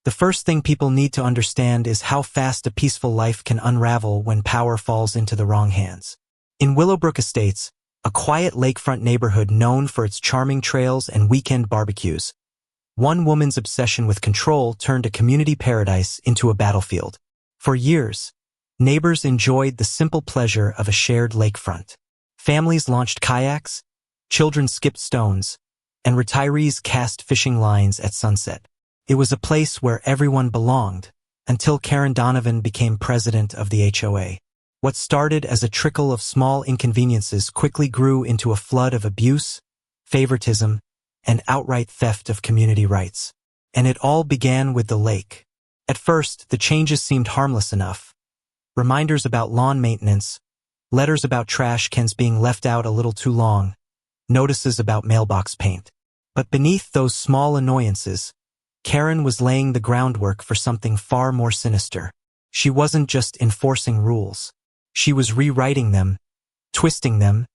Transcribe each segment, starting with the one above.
The first thing people need to understand is how fast a peaceful life can unravel when power falls into the wrong hands. In Willowbrook Estates, a quiet lakefront neighborhood known for its charming trails and weekend barbecues, one woman's obsession with control turned a community paradise into a battlefield. For years, neighbors enjoyed the simple pleasure of a shared lakefront. Families launched kayaks, children skipped stones, and retirees cast fishing lines at sunset. It was a place where everyone belonged, until Karen Donovan became president of the HOA. What started as a trickle of small inconveniences quickly grew into a flood of abuse, favoritism, and outright theft of community rights. And it all began with the lake. At first, the changes seemed harmless enough. Reminders about lawn maintenance, letters about trash cans being left out a little too long, notices about mailbox paint. But beneath those small annoyances, Karen was laying the groundwork for something far more sinister. She wasn't just enforcing rules. She was rewriting them, twisting them,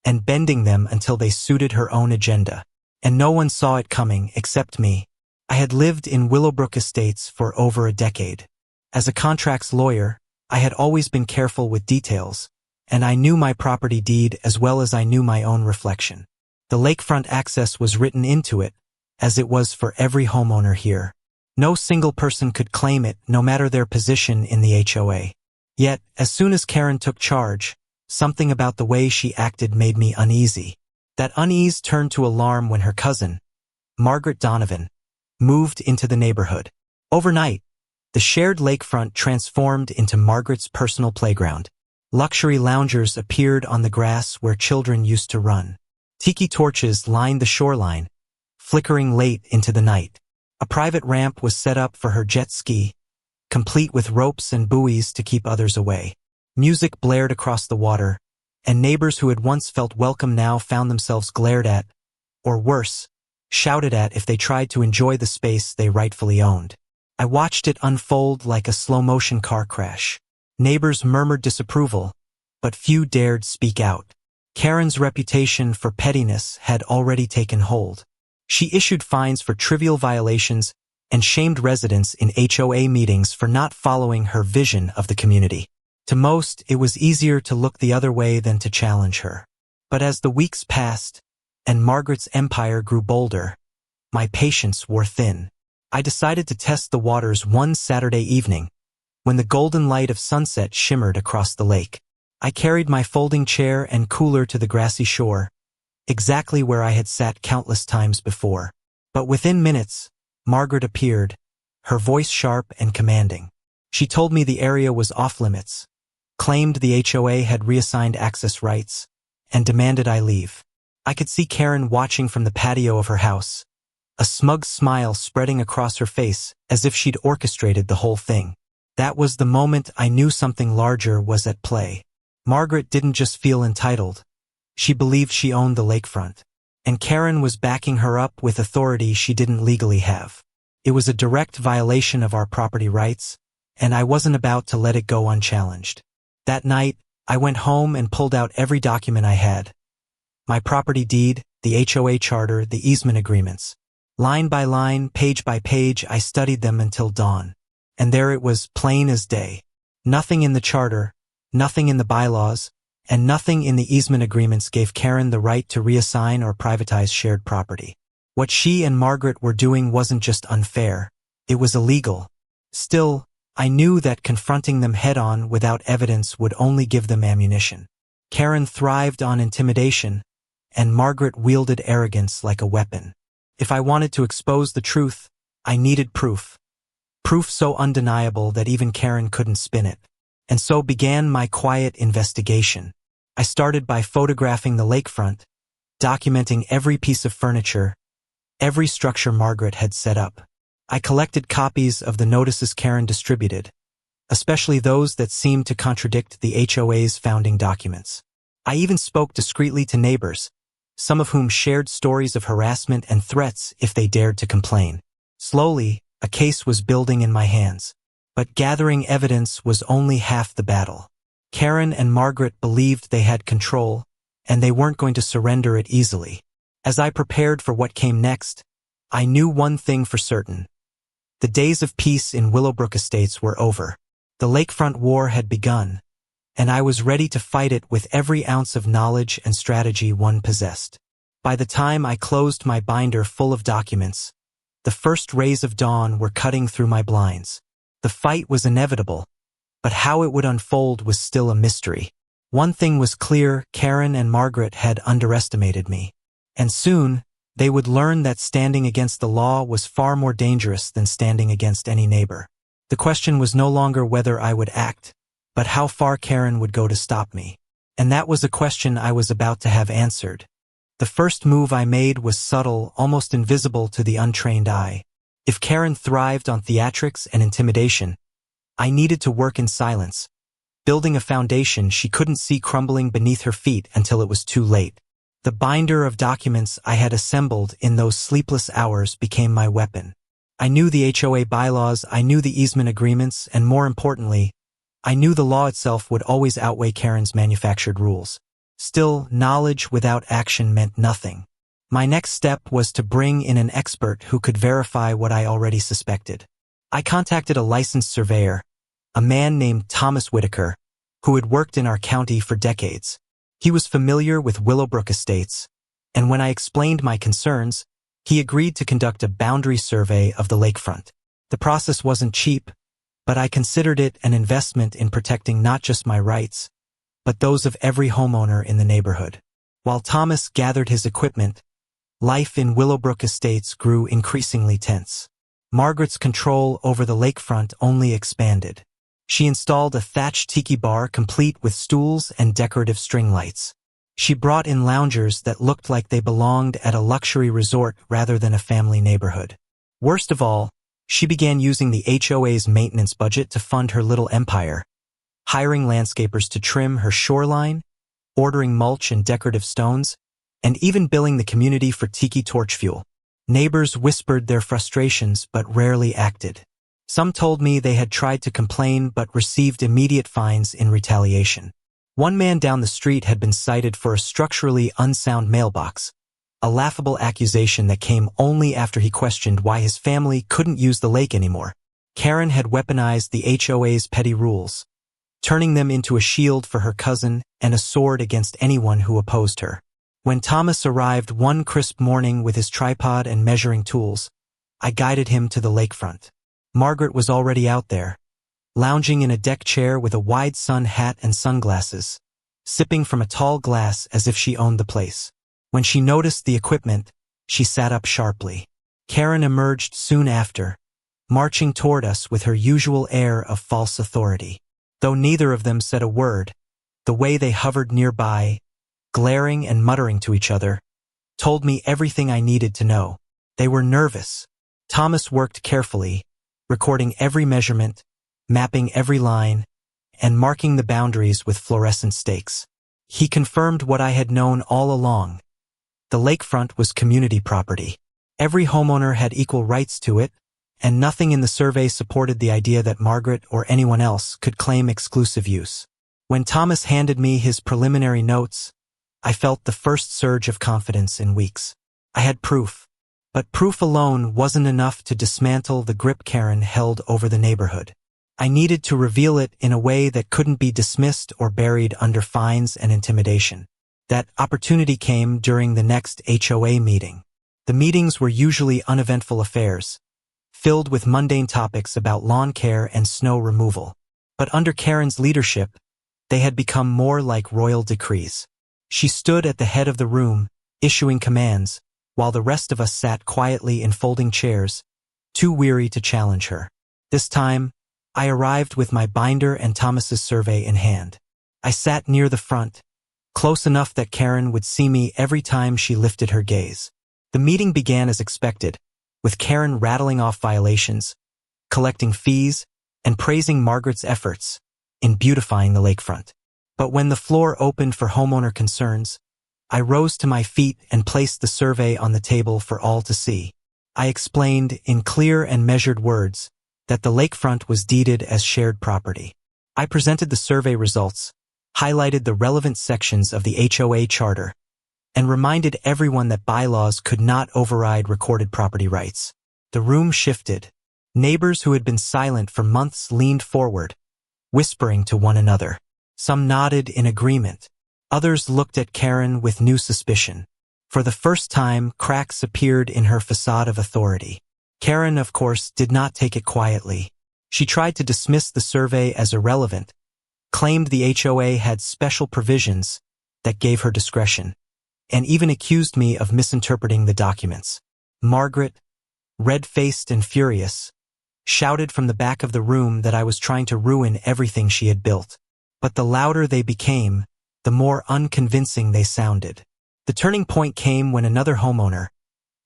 and bending them until they suited her own agenda. And no one saw it coming except me. I had lived in Willowbrook Estates for over a decade. As a contracts lawyer, I had always been careful with details, and I knew my property deed as well as I knew my own reflection. The lakefront access was written into it, as it was for every homeowner here. No single person could claim it, no matter their position in the HOA. Yet, as soon as Karen took charge, something about the way she acted made me uneasy. That unease turned to alarm when her cousin, Margaret Donovan, moved into the neighborhood. Overnight, the shared lakefront transformed into Margaret's personal playground. Luxury loungers appeared on the grass where children used to run. Tiki torches lined the shoreline, flickering late into the night. A private ramp was set up for her jet ski, complete with ropes and buoys to keep others away. Music blared across the water, and neighbors who had once felt welcome now found themselves glared at, or worse, shouted at if they tried to enjoy the space they rightfully owned. I watched it unfold like a slow-motion car crash. Neighbors murmured disapproval, but few dared speak out. Karen's reputation for pettiness had already taken hold. She issued fines for trivial violations and shamed residents in HOA meetings for not following her vision of the community. To most, it was easier to look the other way than to challenge her. But as the weeks passed, and Margaret's empire grew bolder, my patience wore thin. I decided to test the waters one Saturday evening, when the golden light of sunset shimmered across the lake. I carried my folding chair and cooler to the grassy shore, exactly where I had sat countless times before. But within minutes, Margaret appeared, her voice sharp and commanding. She told me the area was off-limits, claimed the HOA had reassigned access rights, and demanded I leave. I could see Karen watching from the patio of her house, a smug smile spreading across her face as if she'd orchestrated the whole thing. That was the moment I knew something larger was at play. Margaret didn't just feel entitled. She believed she owned the lakefront, and Karen was backing her up with authority she didn't legally have. It was a direct violation of our property rights, and I wasn't about to let it go unchallenged. That night, I went home and pulled out every document I had. My property deed, the HOA charter, the easement agreements. Line by line, page by page, I studied them until dawn. And there it was, plain as day. Nothing in the charter, nothing in the bylaws, and nothing in the easement agreements gave Karen the right to reassign or privatize shared property. What she and Margaret were doing wasn't just unfair, it was illegal. Still, I knew that confronting them head-on without evidence would only give them ammunition. Karen thrived on intimidation, and Margaret wielded arrogance like a weapon. If I wanted to expose the truth, I needed proof. Proof so undeniable that even Karen couldn't spin it. And so began my quiet investigation. I started by photographing the lakefront, documenting every piece of furniture, every structure Margaret had set up. I collected copies of the notices Karen distributed, especially those that seemed to contradict the HOA's founding documents. I even spoke discreetly to neighbors, some of whom shared stories of harassment and threats if they dared to complain. Slowly, a case was building in my hands. But gathering evidence was only half the battle. Karen and Margaret believed they had control, and they weren't going to surrender it easily. As I prepared for what came next, I knew one thing for certain. The days of peace in Willowbrook Estates were over. The Lakefront War had begun, and I was ready to fight it with every ounce of knowledge and strategy one possessed. By the time I closed my binder full of documents, the first rays of dawn were cutting through my blinds. The fight was inevitable, but how it would unfold was still a mystery. One thing was clear: Karen and Margaret had underestimated me. And soon, they would learn that standing against the law was far more dangerous than standing against any neighbor. The question was no longer whether I would act, but how far Karen would go to stop me. And that was a question I was about to have answered. The first move I made was subtle, almost invisible to the untrained eye. If Karen thrived on theatrics and intimidation, I needed to work in silence, building a foundation she couldn't see crumbling beneath her feet until it was too late. The binder of documents I had assembled in those sleepless hours became my weapon. I knew the HOA bylaws, I knew the easement agreements, and more importantly, I knew the law itself would always outweigh Karen's manufactured rules. Still, knowledge without action meant nothing. My next step was to bring in an expert who could verify what I already suspected. I contacted a licensed surveyor, a man named Thomas Whitaker, who had worked in our county for decades. He was familiar with Willowbrook Estates, and when I explained my concerns, he agreed to conduct a boundary survey of the lakefront. The process wasn't cheap, but I considered it an investment in protecting not just my rights, but those of every homeowner in the neighborhood. While Thomas gathered his equipment, life in Willowbrook Estates grew increasingly tense. Margaret's control over the lakefront only expanded. She installed a thatched tiki bar complete with stools and decorative string lights. She brought in loungers that looked like they belonged at a luxury resort rather than a family neighborhood. Worst of all, she began using the HOA's maintenance budget to fund her little empire, hiring landscapers to trim her shoreline, ordering mulch and decorative stones, and even billing the community for tiki torch fuel. Neighbors whispered their frustrations but rarely acted. Some told me they had tried to complain but received immediate fines in retaliation. One man down the street had been cited for a structurally unsound mailbox, a laughable accusation that came only after he questioned why his family couldn't use the lake anymore. Karen had weaponized the HOA's petty rules, turning them into a shield for her cousin and a sword against anyone who opposed her. When Thomas arrived one crisp morning with his tripod and measuring tools, I guided him to the lakefront. Margaret was already out there, lounging in a deck chair with a wide sun hat and sunglasses, sipping from a tall glass as if she owned the place. When she noticed the equipment, she sat up sharply. Karen emerged soon after, marching toward us with her usual air of false authority. Though neither of them said a word, the way they hovered nearby, glaring and muttering to each other, told me everything I needed to know. They were nervous. Thomas worked carefully, recording every measurement, mapping every line, and marking the boundaries with fluorescent stakes. He confirmed what I had known all along. The lakefront was community property. Every homeowner had equal rights to it, and nothing in the survey supported the idea that Margaret or anyone else could claim exclusive use. When Thomas handed me his preliminary notes, I felt the first surge of confidence in weeks. I had proof. But proof alone wasn't enough to dismantle the grip Karen held over the neighborhood. I needed to reveal it in a way that couldn't be dismissed or buried under fines and intimidation. That opportunity came during the next HOA meeting. The meetings were usually uneventful affairs, filled with mundane topics about lawn care and snow removal. But under Karen's leadership, they had become more like royal decrees. She stood at the head of the room, issuing commands, while the rest of us sat quietly in folding chairs, too weary to challenge her. This time, I arrived with my binder and Thomas's survey in hand. I sat near the front, close enough that Karen would see me every time she lifted her gaze. The meeting began as expected, with Karen rattling off violations, collecting fees, and praising Margaret's efforts in beautifying the lakefront. But when the floor opened for homeowner concerns, I rose to my feet and placed the survey on the table for all to see. I explained, in clear and measured words, that the lakefront was deeded as shared property. I presented the survey results, highlighted the relevant sections of the HOA charter, and reminded everyone that bylaws could not override recorded property rights. The room shifted. Neighbors who had been silent for months leaned forward, whispering to one another. Some nodded in agreement. Others looked at Karen with new suspicion. For the first time, cracks appeared in her facade of authority. Karen, of course, did not take it quietly. She tried to dismiss the survey as irrelevant, claimed the HOA had special provisions that gave her discretion, and even accused me of misinterpreting the documents. Margaret, red-faced and furious, shouted from the back of the room that I was trying to ruin everything she had built. But the louder they became, the more unconvincing they sounded. The turning point came when another homeowner,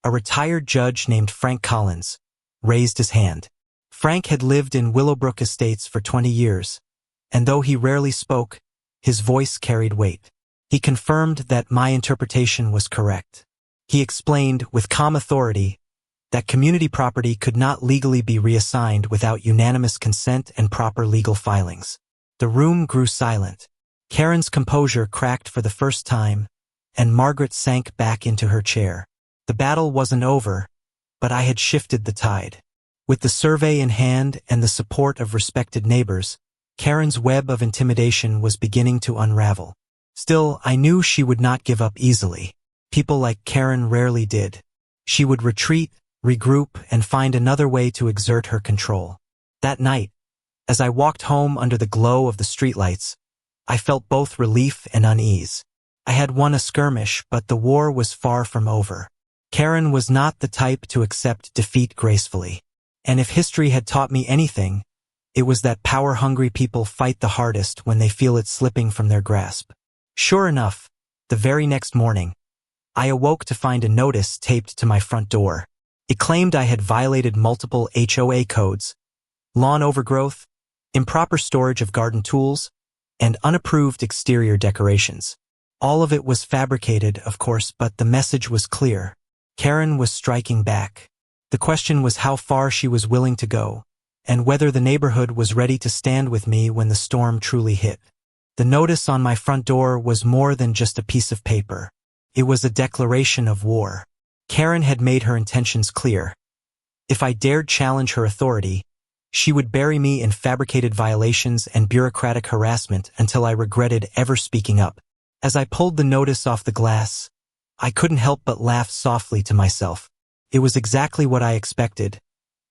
a retired judge named Frank Collins, raised his hand. Frank had lived in Willowbrook Estates for 20 years, and though he rarely spoke, his voice carried weight. He confirmed that my interpretation was correct. He explained, with calm authority, that community property could not legally be reassigned without unanimous consent and proper legal filings. The room grew silent. Karen's composure cracked for the first time, and Margaret sank back into her chair. The battle wasn't over, but I had shifted the tide. With the survey in hand and the support of respected neighbors, Karen's web of intimidation was beginning to unravel. Still, I knew she would not give up easily. People like Karen rarely did. She would retreat, regroup, and find another way to exert her control. That night, as I walked home under the glow of the streetlights, I felt both relief and unease. I had won a skirmish, but the war was far from over. Karen was not the type to accept defeat gracefully. And if history had taught me anything, it was that power-hungry people fight the hardest when they feel it slipping from their grasp. Sure enough, the very next morning, I awoke to find a notice taped to my front door. It claimed I had violated multiple HOA codes, lawn overgrowth, improper storage of garden tools, and unapproved exterior decorations. All of it was fabricated, of course, but the message was clear. Karen was striking back. The question was how far she was willing to go, and whether the neighborhood was ready to stand with me when the storm truly hit. The notice on my front door was more than just a piece of paper. It was a declaration of war. Karen had made her intentions clear. If I dared challenge her authority, she would bury me in fabricated violations and bureaucratic harassment until I regretted ever speaking up. As I pulled the notice off the glass, I couldn't help but laugh softly to myself. It was exactly what I expected,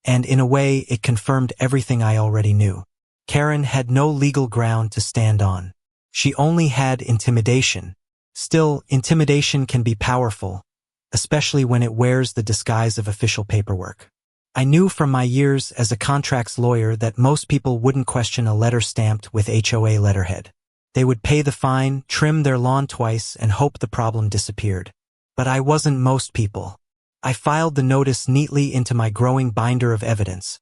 and in a way it confirmed everything I already knew. Karen had no legal ground to stand on. She only had intimidation. Still, intimidation can be powerful, especially when it wears the disguise of official paperwork. I knew from my years as a contracts lawyer that most people wouldn't question a letter stamped with HOA letterhead. They would pay the fine, trim their lawn twice, and hope the problem disappeared. But I wasn't most people. I filed the notice neatly into my growing binder of evidence,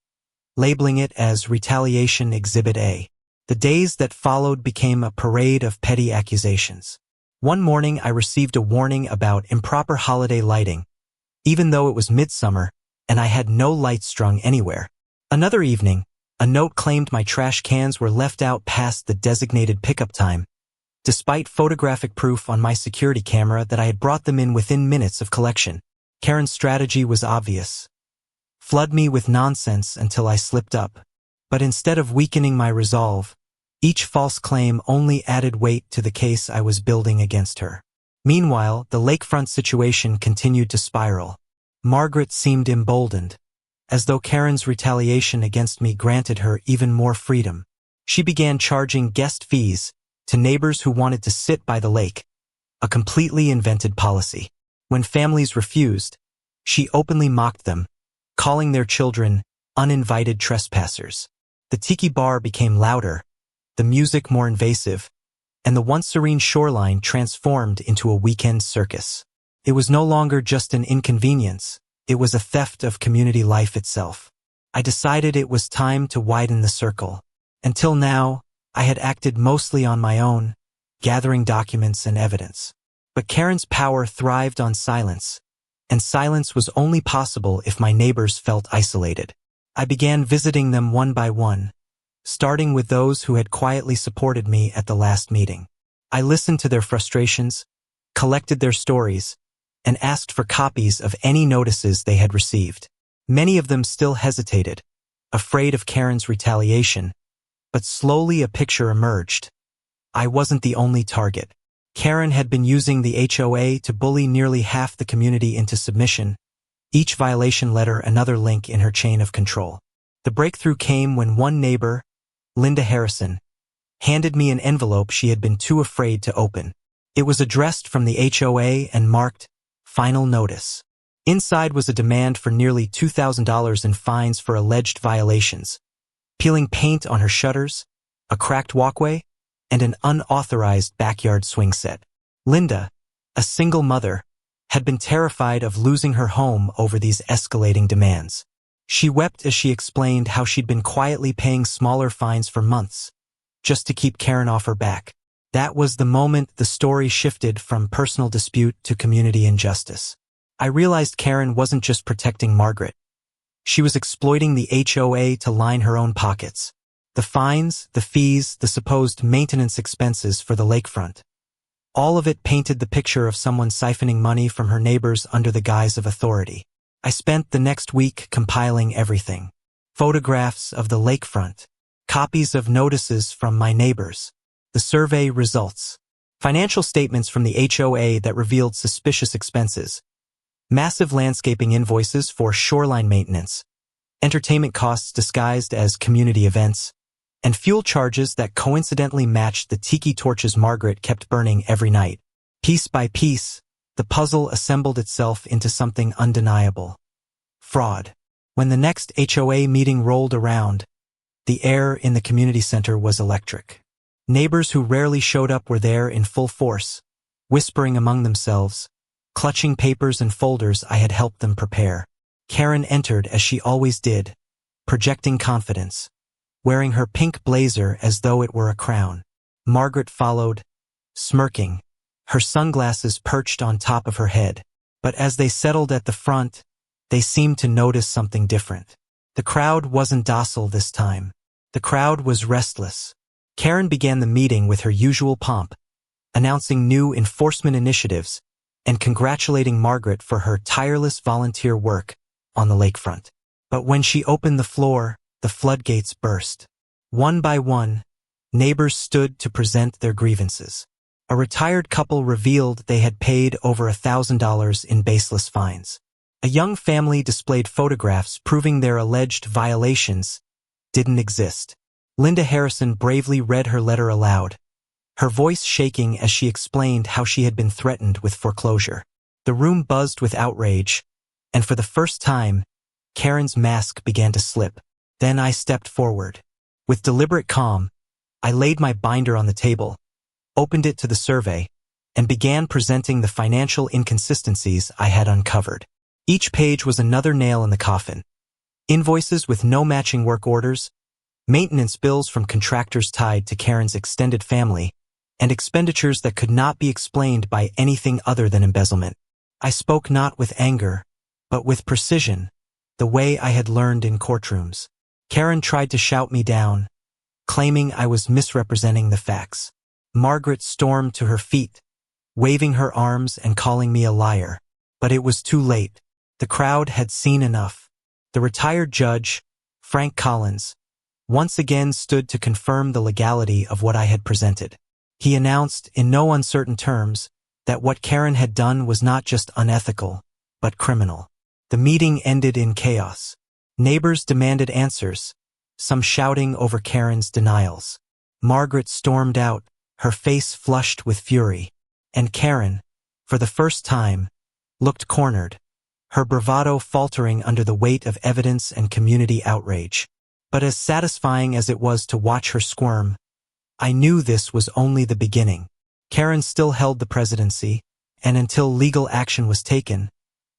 labeling it as Retaliation Exhibit A. The days that followed became a parade of petty accusations. One morning I received a warning about improper holiday lighting, even though it was midsummer and I had no lights strung anywhere. Another evening, a note claimed my trash cans were left out past the designated pickup time, despite photographic proof on my security camera that I had brought them in within minutes of collection. Karen's strategy was obvious. Flood me with nonsense until I slipped up. But instead of weakening my resolve, each false claim only added weight to the case I was building against her. Meanwhile, the lakefront situation continued to spiral. Margaret seemed emboldened, as though Karen's retaliation against me granted her even more freedom. She began charging guest fees to neighbors who wanted to sit by the lake, a completely invented policy. When families refused, she openly mocked them, calling their children uninvited trespassers. The tiki bar became louder, the music more invasive, and the once serene shoreline transformed into a weekend circus. It was no longer just an inconvenience, it was a theft of community life itself. I decided it was time to widen the circle. Until now, I had acted mostly on my own, gathering documents and evidence. But Karen's power thrived on silence, and silence was only possible if my neighbors felt isolated. I began visiting them one by one, starting with those who had quietly supported me at the last meeting. I listened to their frustrations, collected their stories, and asked for copies of any notices they had received. Many of them still hesitated, afraid of Karen's retaliation, but slowly a picture emerged. I wasn't the only target. Karen had been using the HOA to bully nearly half the community into submission, each violation letter another link in her chain of control. The breakthrough came when one neighbor, Linda Harrison, handed me an envelope she had been too afraid to open. It was addressed from the HOA and marked, "Final Notice." Inside was a demand for nearly $2,000 in fines for alleged violations, peeling paint on her shutters, a cracked walkway, and an unauthorized backyard swing set. Linda, a single mother, had been terrified of losing her home over these escalating demands. She wept as she explained how she'd been quietly paying smaller fines for months, just to keep Karen off her back. That was the moment the story shifted from personal dispute to community injustice. I realized Karen wasn't just protecting Margaret. She was exploiting the HOA to line her own pockets. The fines, the fees, the supposed maintenance expenses for the lakefront. All of it painted the picture of someone siphoning money from her neighbors under the guise of authority. I spent the next week compiling everything. Photographs of the lakefront, copies of notices from my neighbors, the survey results, financial statements from the HOA that revealed suspicious expenses, massive landscaping invoices for shoreline maintenance, entertainment costs disguised as community events, and fuel charges that coincidentally matched the tiki torches Margaret kept burning every night. Piece by piece, the puzzle assembled itself into something undeniable. Fraud. When the next HOA meeting rolled around, the air in the community center was electric. Neighbors who rarely showed up were there in full force, whispering among themselves, clutching papers and folders I had helped them prepare. Karen entered as she always did, projecting confidence, wearing her pink blazer as though it were a crown. Margaret followed, smirking, her sunglasses perched on top of her head. But as they settled at the front, they seemed to notice something different. The crowd wasn't docile this time. The crowd was restless. Karen began the meeting with her usual pomp, announcing new enforcement initiatives and congratulating Margaret for her tireless volunteer work on the lakefront. But when she opened the floor, the floodgates burst. One by one, neighbors stood to present their grievances. A retired couple revealed they had paid over $1,000 in baseless fines. A young family displayed photographs proving their alleged violations didn't exist. Linda Harrison bravely read her letter aloud, her voice shaking as she explained how she had been threatened with foreclosure. The room buzzed with outrage, and for the first time, Karen's mask began to slip. Then I stepped forward. With deliberate calm, I laid my binder on the table, opened it to the survey, and began presenting the financial inconsistencies I had uncovered. Each page was another nail in the coffin. Invoices with no matching work orders, maintenance bills from contractors tied to Karen's extended family, and expenditures that could not be explained by anything other than embezzlement. I spoke not with anger, but with precision, the way I had learned in courtrooms. Karen tried to shout me down, claiming I was misrepresenting the facts. Margaret stormed to her feet, waving her arms and calling me a liar. But it was too late. The crowd had seen enough. The retired judge, Frank Collins, once again stood to confirm the legality of what I had presented. He announced, in no uncertain terms, that what Karen had done was not just unethical, but criminal. The meeting ended in chaos. Neighbors demanded answers, some shouting over Karen's denials. Margaret stormed out, her face flushed with fury. And Karen, for the first time, looked cornered, her bravado faltering under the weight of evidence and community outrage. But as satisfying as it was to watch her squirm, I knew this was only the beginning. Karen still held the presidency, and until legal action was taken,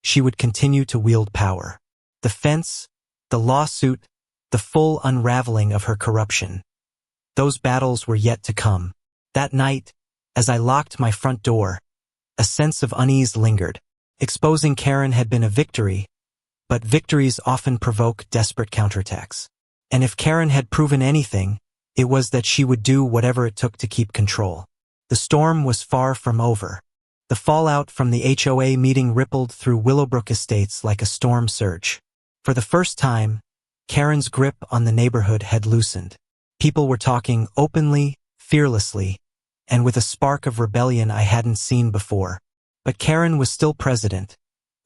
she would continue to wield power. The fence, the lawsuit, the full unraveling of her corruption. Those battles were yet to come. That night, as I locked my front door, a sense of unease lingered. Exposing Karen had been a victory, but victories often provoke desperate counterattacks. And if Karen had proven anything, it was that she would do whatever it took to keep control. The storm was far from over. The fallout from the HOA meeting rippled through Willowbrook Estates like a storm surge. For the first time, Karen's grip on the neighborhood had loosened. People were talking openly, fearlessly, and with a spark of rebellion I hadn't seen before. But Karen was still president,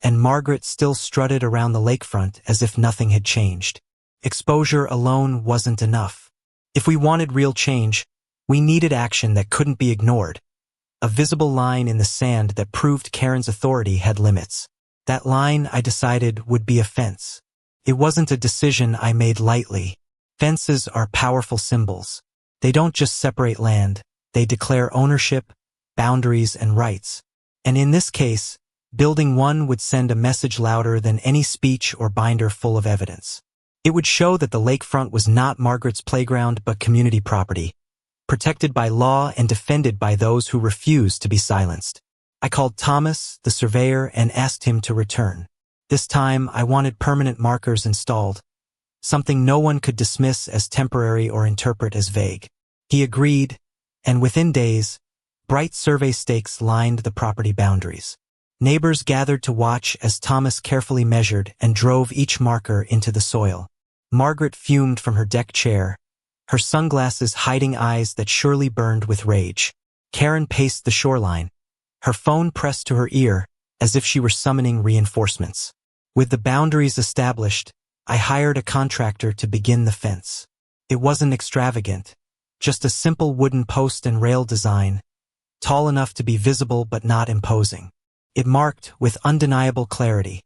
and Margaret still strutted around the lakefront as if nothing had changed. Exposure alone wasn't enough. If we wanted real change, we needed action that couldn't be ignored. A visible line in the sand that proved Karen's authority had limits. That line, I decided, would be a fence. It wasn't a decision I made lightly. Fences are powerful symbols. They don't just separate land, they declare ownership, boundaries, and rights. And in this case, building one would send a message louder than any speech or binder full of evidence. It would show that the lakefront was not Margaret's playground but community property, protected by law and defended by those who refused to be silenced. I called Thomas, the surveyor, and asked him to return. This time, I wanted permanent markers installed, something no one could dismiss as temporary or interpret as vague. He agreed, and within days, bright survey stakes lined the property boundaries. Neighbors gathered to watch as Thomas carefully measured and drove each marker into the soil. Margaret fumed from her deck chair, her sunglasses hiding eyes that surely burned with rage. Karen paced the shoreline, her phone pressed to her ear as if she were summoning reinforcements. With the boundaries established, I hired a contractor to begin the fence. It wasn't extravagant, just a simple wooden post and rail design, tall enough to be visible but not imposing. It marked, with undeniable clarity,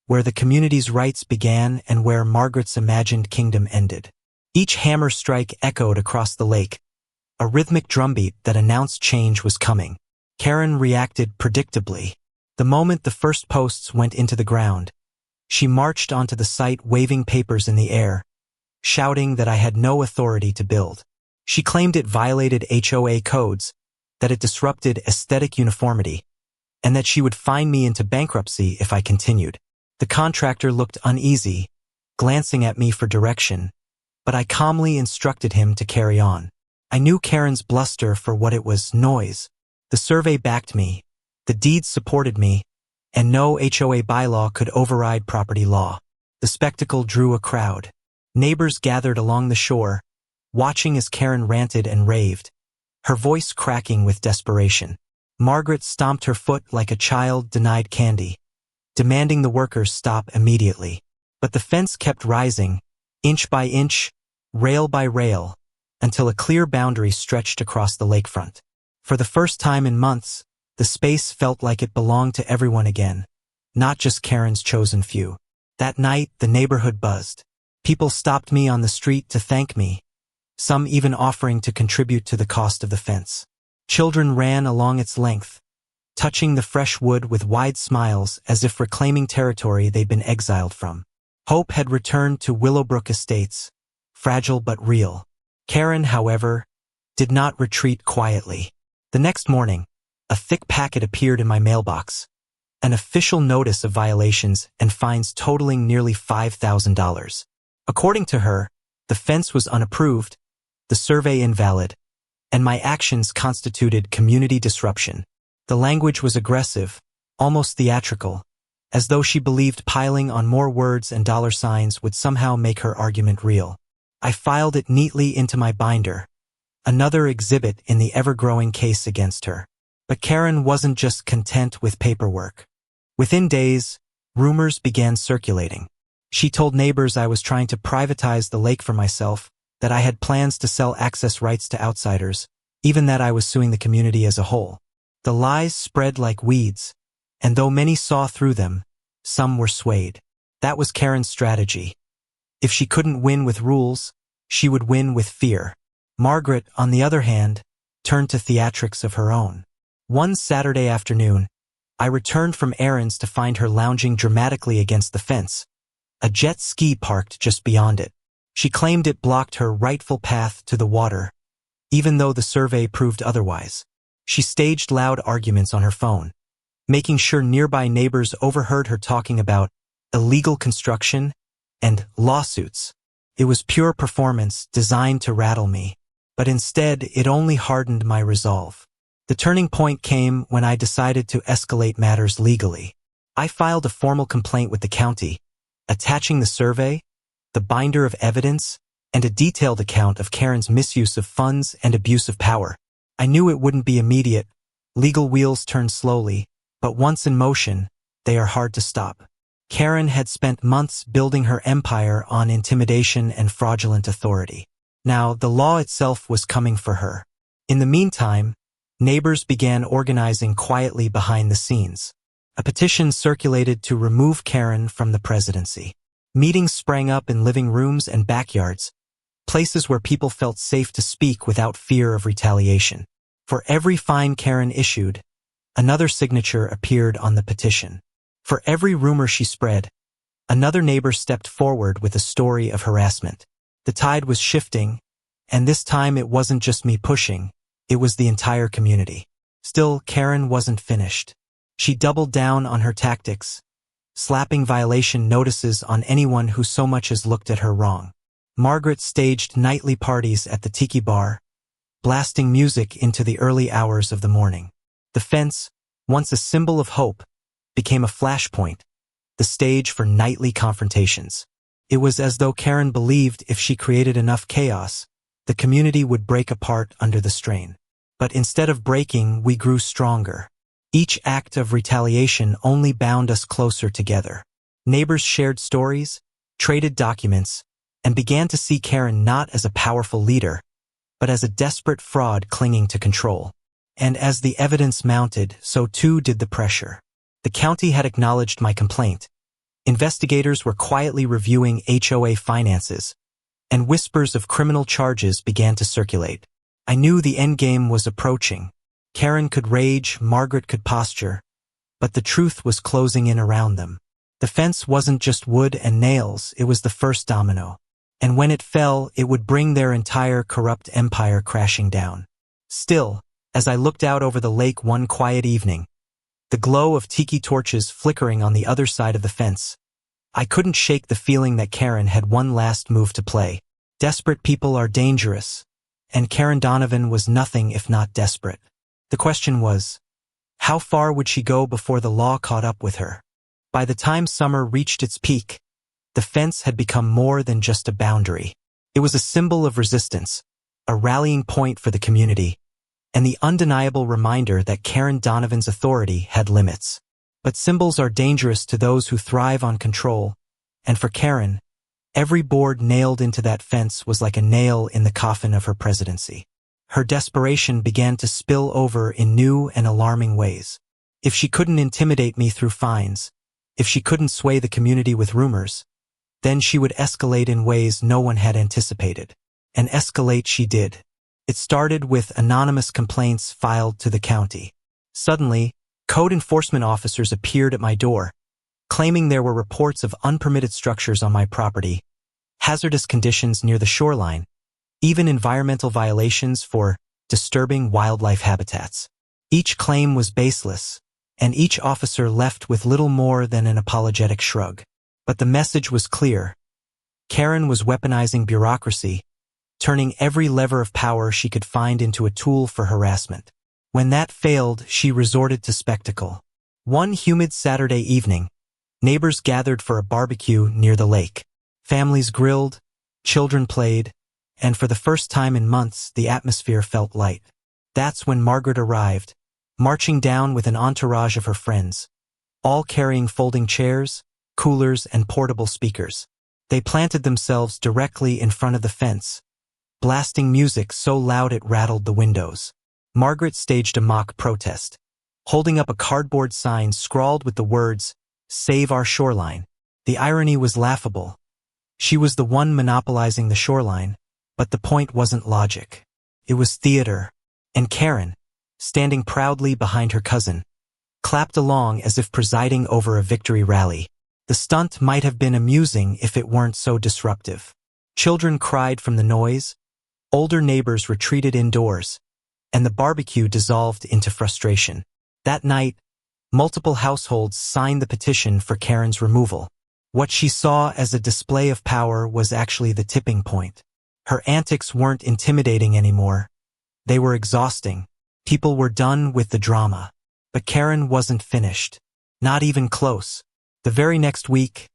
where the community's rights began and where Margaret's imagined kingdom ended. Each hammer strike echoed across the lake, a rhythmic drumbeat that announced change was coming. Karen reacted predictably. The moment the first posts went into the ground, she marched onto the site waving papers in the air, shouting that I had no authority to build. She claimed it violated HOA codes, that it disrupted aesthetic uniformity, and that she would fine me into bankruptcy if I continued. The contractor looked uneasy, glancing at me for direction, but I calmly instructed him to carry on. I knew Karen's bluster for what it was: noise. The survey backed me, the deeds supported me, and no HOA bylaw could override property law. The spectacle drew a crowd. Neighbors gathered along the shore, watching as Karen ranted and raved, her voice cracking with desperation. Margaret stomped her foot like a child denied candy, demanding the workers stop immediately. But the fence kept rising, inch by inch, rail by rail, until a clear boundary stretched across the lakefront. For the first time in months, the space felt like it belonged to everyone again, not just Karen's chosen few. That night, the neighborhood buzzed. People stopped me on the street to thank me, some even offering to contribute to the cost of the fence. Children ran along its length, touching the fresh wood with wide smiles as if reclaiming territory they'd been exiled from. Hope had returned to Willowbrook Estates, fragile but real. Karen, however, did not retreat quietly. The next morning, a thick packet appeared in my mailbox, an official notice of violations and fines totaling nearly $5,000. According to her, the fence was unapproved, the survey invalid, and my actions constituted community disruption. The language was aggressive, almost theatrical, as though she believed piling on more words and dollar signs would somehow make her argument real. I filed it neatly into my binder, another exhibit in the ever-growing case against her. But Karen wasn't just content with paperwork. Within days, rumors began circulating. She told neighbors I was trying to privatize the lake for myself, that I had plans to sell access rights to outsiders, even that I was suing the community as a whole. The lies spread like weeds, and though many saw through them, some were swayed. That was Karen's strategy. If she couldn't win with rules, she would win with fear. Margaret, on the other hand, turned to theatrics of her own. One Saturday afternoon, I returned from errands to find her lounging dramatically against the fence, a jet ski parked just beyond it. She claimed it blocked her rightful path to the water, even though the survey proved otherwise. She staged loud arguments on her phone, making sure nearby neighbors overheard her talking about illegal construction and lawsuits. It was pure performance designed to rattle me, but instead it only hardened my resolve. The turning point came when I decided to escalate matters legally. I filed a formal complaint with the county, attaching the survey, the binder of evidence, and a detailed account of Karen's misuse of funds and abuse of power. I knew it wouldn't be immediate. Legal wheels turn slowly, but once in motion, they are hard to stop. Karen had spent months building her empire on intimidation and fraudulent authority. Now, the law itself was coming for her. In the meantime, neighbors began organizing quietly behind the scenes. A petition circulated to remove Karen from the presidency. Meetings sprang up in living rooms and backyards, places where people felt safe to speak without fear of retaliation. For every fine Karen issued, another signature appeared on the petition. For every rumor she spread, another neighbor stepped forward with a story of harassment. The tide was shifting, and this time it wasn't just me pushing, it was the entire community. Still, Karen wasn't finished. She doubled down on her tactics, slapping violation notices on anyone who so much as looked at her wrong. Margaret staged nightly parties at the tiki bar, blasting music into the early hours of the morning. The fence, once a symbol of hope, became a flashpoint, the stage for nightly confrontations. It was as though Karen believed if she created enough chaos, the community would break apart under the strain. But instead of breaking, we grew stronger. Each act of retaliation only bound us closer together. Neighbors shared stories, traded documents, and began to see Karen not as a powerful leader, but as a desperate fraud clinging to control. And as the evidence mounted, so too did the pressure. The county had acknowledged my complaint. Investigators were quietly reviewing HOA finances, and whispers of criminal charges began to circulate. I knew the endgame was approaching. Karen could rage, Margaret could posture, but the truth was closing in around them. The fence wasn't just wood and nails, it was the first domino. And when it fell, it would bring their entire corrupt empire crashing down. Still, as I looked out over the lake one quiet evening, the glow of tiki torches flickering on the other side of the fence, I couldn't shake the feeling that Karen had one last move to play. Desperate people are dangerous, and Karen Donovan was nothing if not desperate. The question was, how far would she go before the law caught up with her? By the time summer reached its peak, the fence had become more than just a boundary. It was a symbol of resistance, a rallying point for the community, and the undeniable reminder that Karen Donovan's authority had limits. But symbols are dangerous to those who thrive on control, and for Karen, every board nailed into that fence was like a nail in the coffin of her presidency. Her desperation began to spill over in new and alarming ways. If she couldn't intimidate me through fines, if she couldn't sway the community with rumors, then she would escalate in ways no one had anticipated. And escalate she did. It started with anonymous complaints filed to the county. Suddenly, code enforcement officers appeared at my door, claiming there were reports of unpermitted structures on my property, hazardous conditions near the shoreline, even environmental violations for disturbing wildlife habitats. Each claim was baseless, and each officer left with little more than an apologetic shrug. But the message was clear. Karen was weaponizing bureaucracy, turning every lever of power she could find into a tool for harassment. When that failed, she resorted to spectacle. One humid Saturday evening, neighbors gathered for a barbecue near the lake. Families grilled, children played, and for the first time in months, the atmosphere felt light. That's when Margaret arrived, marching down with an entourage of her friends, all carrying folding chairs, coolers, and portable speakers. They planted themselves directly in front of the fence, blasting music so loud it rattled the windows. Margaret staged a mock protest, holding up a cardboard sign scrawled with the words, "Save our shoreline." The irony was laughable. She was the one monopolizing the shoreline, but the point wasn't logic. It was theater. And Karen, standing proudly behind her cousin, clapped along as if presiding over a victory rally. The stunt might have been amusing if it weren't so disruptive. Children cried from the noise, older neighbors retreated indoors, and the barbecue dissolved into frustration. That night, multiple households signed the petition for Karen's removal. What she saw as a display of power was actually the tipping point. Her antics weren't intimidating anymore. They were exhausting. People were done with the drama. But Karen wasn't finished. Not even close. The very next week,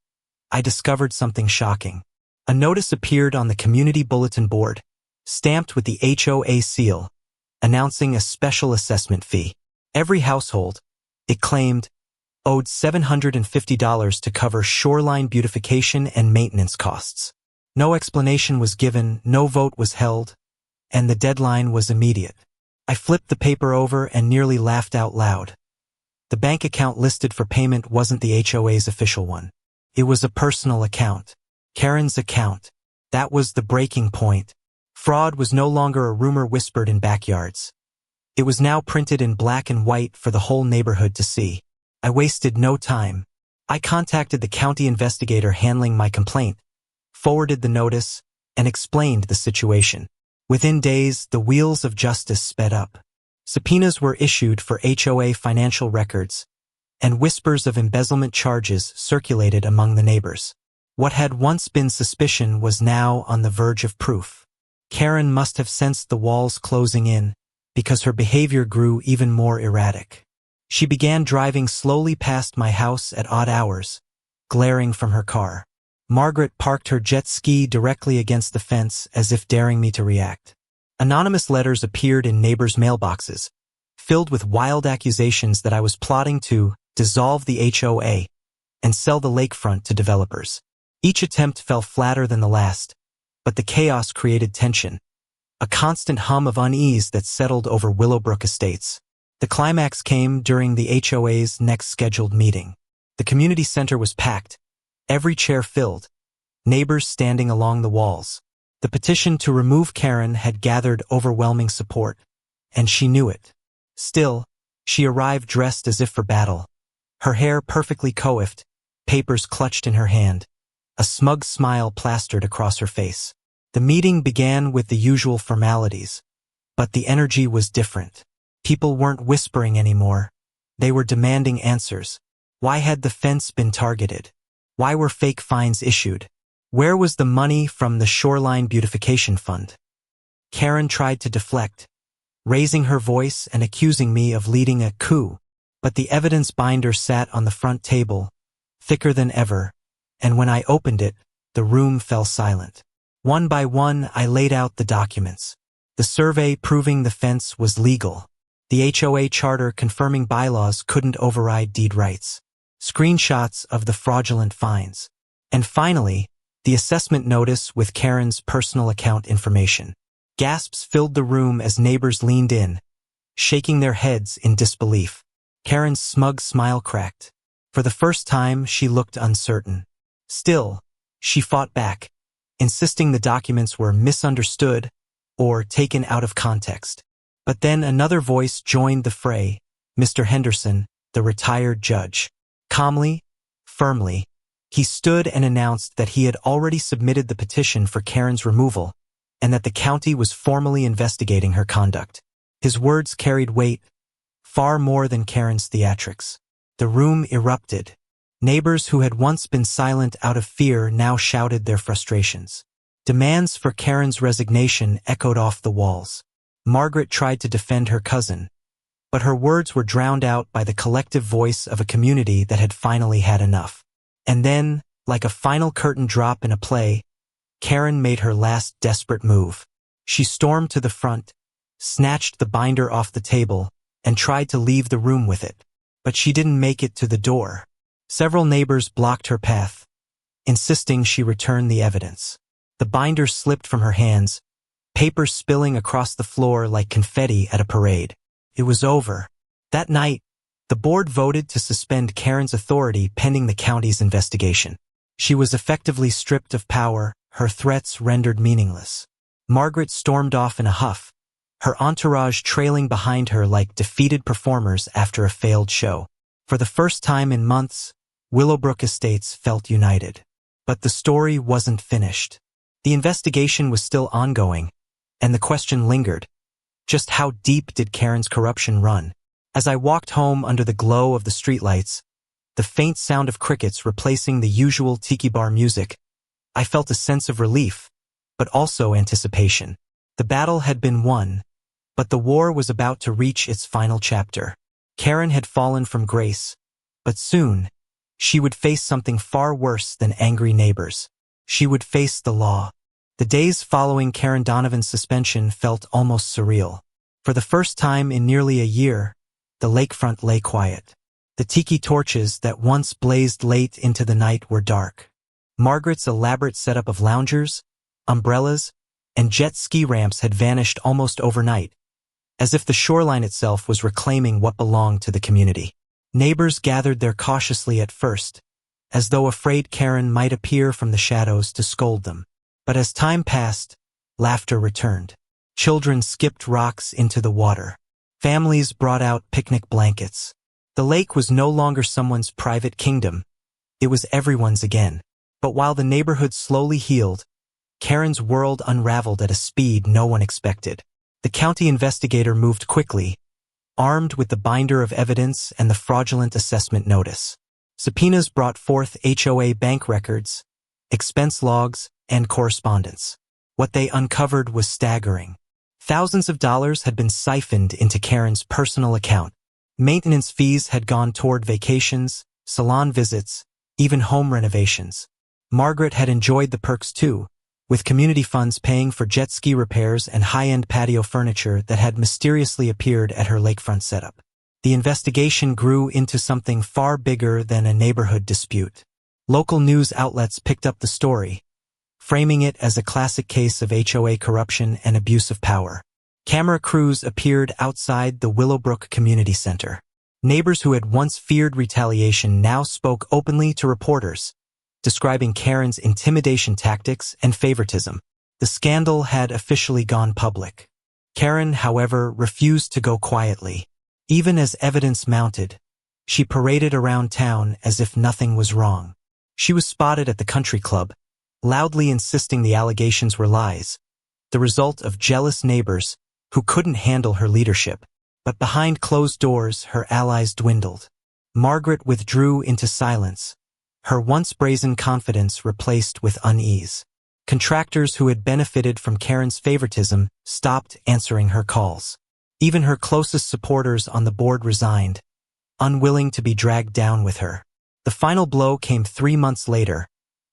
I discovered something shocking. A notice appeared on the community bulletin board, stamped with the HOA seal, announcing a special assessment fee. Every household, it claimed, owed $750 to cover shoreline beautification and maintenance costs. No explanation was given, no vote was held, and the deadline was immediate. I flipped the paper over and nearly laughed out loud. The bank account listed for payment wasn't the HOA's official one. It was a personal account. Karen's account. That was the breaking point. Fraud was no longer a rumor whispered in backyards. It was now printed in black and white for the whole neighborhood to see. I wasted no time. I contacted the county investigator handling my complaint, forwarded the notice, and explained the situation. Within days, the wheels of justice sped up. Subpoenas were issued for HOA financial records, and whispers of embezzlement charges circulated among the neighbors. What had once been suspicion was now on the verge of proof. Karen must have sensed the walls closing in, because her behavior grew even more erratic. She began driving slowly past my house at odd hours, glaring from her car. Margaret parked her jet ski directly against the fence as if daring me to react. Anonymous letters appeared in neighbors' mailboxes, filled with wild accusations that I was plotting to dissolve the HOA and sell the lakefront to developers. Each attempt fell flatter than the last, but the chaos created tension, a constant hum of unease that settled over Willowbrook Estates. The climax came during the HOA's next scheduled meeting. The community center was packed, every chair filled, neighbors standing along the walls. The petition to remove Karen had gathered overwhelming support, and she knew it. Still, she arrived dressed as if for battle, her hair perfectly coiffed, papers clutched in her hand, a smug smile plastered across her face. The meeting began with the usual formalities, but the energy was different. People weren't whispering anymore. They were demanding answers. Why had the fence been targeted? Why were fake fines issued? Where was the money from the Shoreline Beautification Fund? Karen tried to deflect, raising her voice and accusing me of leading a coup, but the evidence binder sat on the front table, thicker than ever, and when I opened it, the room fell silent. One by one, I laid out the documents. The survey proving the fence was legal. The HOA charter confirming bylaws couldn't override deed rights. Screenshots of the fraudulent fines. And finally, the assessment notice with Karen's personal account information. Gasps filled the room as neighbors leaned in, shaking their heads in disbelief. Karen's smug smile cracked. For the first time, she looked uncertain. Still, she fought back, insisting the documents were misunderstood or taken out of context. But then another voice joined the fray, Mr. Henderson, the retired judge. Calmly, firmly, he stood and announced that he had already submitted the petition for Karen's removal and that the county was formally investigating her conduct. His words carried weight, far more than Karen's theatrics. The room erupted. Neighbors who had once been silent out of fear now shouted their frustrations. Demands for Karen's resignation echoed off the walls. Margaret tried to defend her cousin, but her words were drowned out by the collective voice of a community that had finally had enough. And then, like a final curtain drop in a play, Karen made her last desperate move. She stormed to the front, snatched the binder off the table, and tried to leave the room with it. But she didn't make it to the door. Several neighbors blocked her path, insisting she return the evidence. The binder slipped from her hands, papers spilling across the floor like confetti at a parade. It was over. That night, the board voted to suspend Karen's authority pending the county's investigation. She was effectively stripped of power, her threats rendered meaningless. Margaret stormed off in a huff, her entourage trailing behind her like defeated performers after a failed show. For the first time in months, Willowbrook Estates felt united. But the story wasn't finished. The investigation was still ongoing, and the question lingered. Just how deep did Karen's corruption run? As I walked home under the glow of the streetlights, the faint sound of crickets replacing the usual tiki bar music, I felt a sense of relief, but also anticipation. The battle had been won, but the war was about to reach its final chapter. Karen had fallen from grace, but soon, she would face something far worse than angry neighbors. she would face the law. The days following Karen Donovan's suspension felt almost surreal. For the first time in nearly a year, the lakefront lay quiet. The tiki torches that once blazed late into the night were dark. Margaret's elaborate setup of loungers, umbrellas, and jet ski ramps had vanished almost overnight, as if the shoreline itself was reclaiming what belonged to the community. Neighbors gathered there cautiously at first, as though afraid Karen might appear from the shadows to scold them. But as time passed, laughter returned. Children skipped rocks into the water. Families brought out picnic blankets. The lake was no longer someone's private kingdom. It was everyone's again. But while the neighborhood slowly healed, Karen's world unraveled at a speed no one expected. The county investigator moved quickly, armed with the binder of evidence and the fraudulent assessment notice. Subpoenas brought forth HOA bank records, expense logs, and correspondence. What they uncovered was staggering. Thousands of dollars had been siphoned into Karen's personal account. Maintenance fees had gone toward vacations, salon visits, even home renovations. Margaret had enjoyed the perks too, with community funds paying for jet ski repairs and high-end patio furniture that had mysteriously appeared at her lakefront setup. The investigation grew into something far bigger than a neighborhood dispute. Local news outlets picked up the story, framing it as a classic case of HOA corruption and abuse of power. Camera crews appeared outside the Willowbrook Community Center. Neighbors who had once feared retaliation now spoke openly to reporters, describing Karen's intimidation tactics and favoritism. The scandal had officially gone public. Karen, however, refused to go quietly. Even as evidence mounted, she paraded around town as if nothing was wrong. She was spotted at the country club, loudly insisting the allegations were lies, the result of jealous neighbors who couldn't handle her leadership. But behind closed doors, her allies dwindled. Margaret withdrew into silence, her once brazen confidence replaced with unease. Contractors who had benefited from Karen's favoritism stopped answering her calls. Even her closest supporters on the board resigned, unwilling to be dragged down with her. The final blow came 3 months later,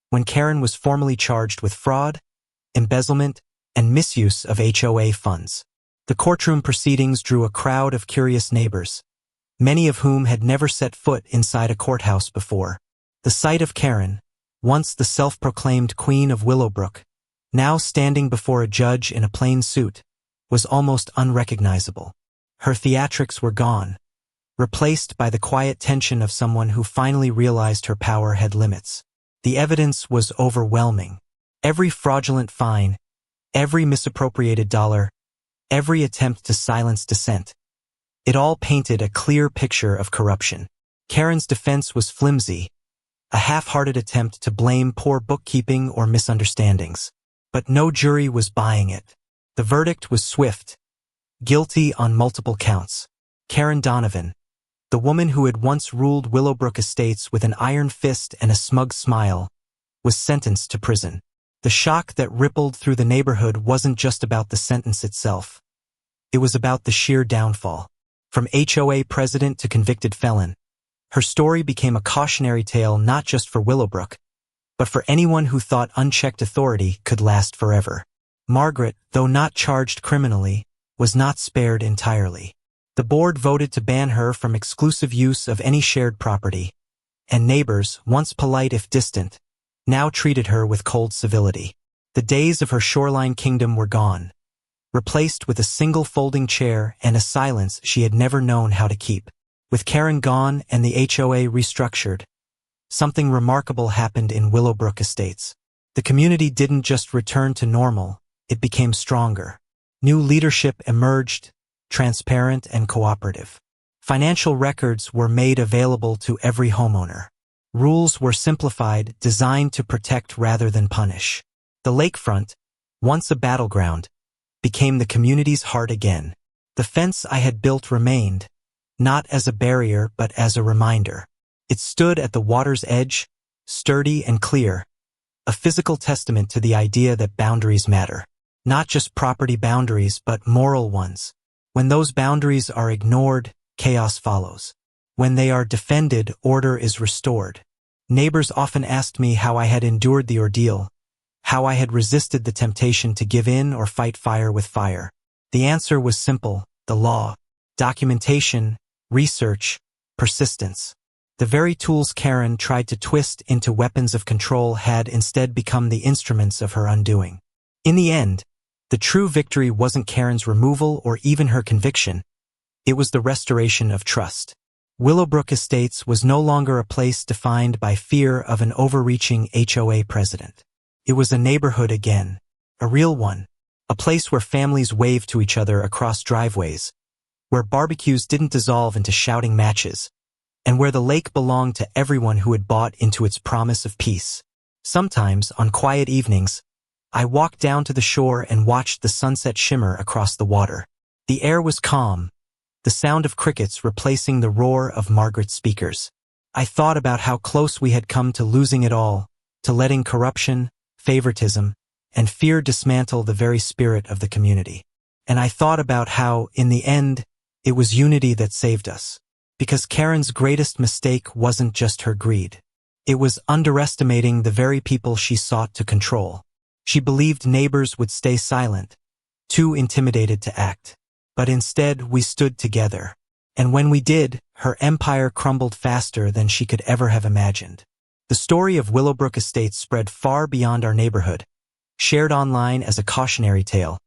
when Karen was formally charged with fraud, embezzlement, and misuse of HOA funds. The courtroom proceedings drew a crowd of curious neighbors, many of whom had never set foot inside a courthouse before. The sight of Karen, once the self-proclaimed Queen of Willowbrook, now standing before a judge in a plain suit, was almost unrecognizable. Her theatrics were gone, replaced by the quiet tension of someone who finally realized her power had limits. The evidence was overwhelming. Every fraudulent fine, every misappropriated dollar, every attempt to silence dissent. It all painted a clear picture of corruption. Karen's defense was flimsy, a half-hearted attempt to blame poor bookkeeping or misunderstandings. But no jury was buying it. The verdict was swift, guilty on multiple counts. Karen Donovan, the woman who had once ruled Willowbrook Estates with an iron fist and a smug smile, was sentenced to prison. The shock that rippled through the neighborhood wasn't just about the sentence itself. It was about the sheer downfall. From HOA president to convicted felon, her story became a cautionary tale not just for Willowbrook, but for anyone who thought unchecked authority could last forever. Margaret, though not charged criminally, was not spared entirely. The board voted to ban her from exclusive use of any shared property, and neighbors, once polite if distant, now treated her with cold civility. The days of her shoreline kingdom were gone, replaced with a single folding chair and a silence she had never known how to keep. With Karen gone and the HOA restructured, something remarkable happened in Willowbrook Estates. The community didn't just return to normal, it became stronger. New leadership emerged, transparent and cooperative. Financial records were made available to every homeowner. Rules were simplified, designed to protect rather than punish. The lakefront, once a battleground, became the community's heart again. The fence I had built remained, not as a barrier but as a reminder. It stood at the water's edge, sturdy and clear, a physical testament to the idea that boundaries matter. Not just property boundaries but moral ones. When those boundaries are ignored, chaos follows. When they are defended, order is restored. Neighbors often asked me how I had endured the ordeal, how I had resisted the temptation to give in or fight fire with fire. The answer was simple: the law. Documentation, research, persistence. The very tools Karen tried to twist into weapons of control had instead become the instruments of her undoing. In the end, the true victory wasn't Karen's removal or even her conviction. It was the restoration of trust. Willowbrook Estates was no longer a place defined by fear of an overreaching HOA president. It was a neighborhood again, a real one, a place where families waved to each other across driveways, where barbecues didn't dissolve into shouting matches, and where the lake belonged to everyone who had bought into its promise of peace. Sometimes, on quiet evenings, I walked down to the shore and watched the sunset shimmer across the water. The air was calm, the sound of crickets replacing the roar of Margaret's speakers. I thought about how close we had come to losing it all, to letting corruption, favoritism, and fear dismantle the very spirit of the community. And I thought about how, in the end, it was unity that saved us. Because Karen's greatest mistake wasn't just her greed. It was underestimating the very people she sought to control. She believed neighbors would stay silent, too intimidated to act. But instead, we stood together. And when we did, her empire crumbled faster than she could ever have imagined. The story of Willowbrook Estates spread far beyond our neighborhood, shared online as a cautionary tale,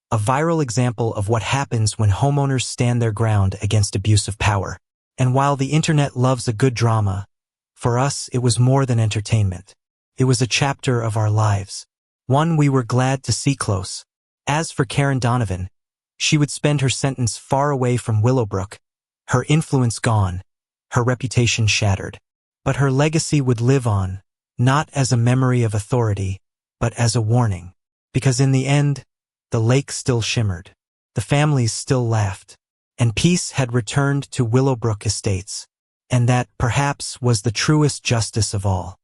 a viral example of what happens when homeowners stand their ground against abuse of power. And while the internet loves a good drama, for us it was more than entertainment. It was a chapter of our lives, one we were glad to see close. As for Karen Donovan, she would spend her sentence far away from Willowbrook, her influence gone, her reputation shattered. But her legacy would live on, not as a memory of authority, but as a warning. Because in the end, the lake still shimmered, the families still laughed, and peace had returned to Willowbrook Estates. And that, perhaps, was the truest justice of all.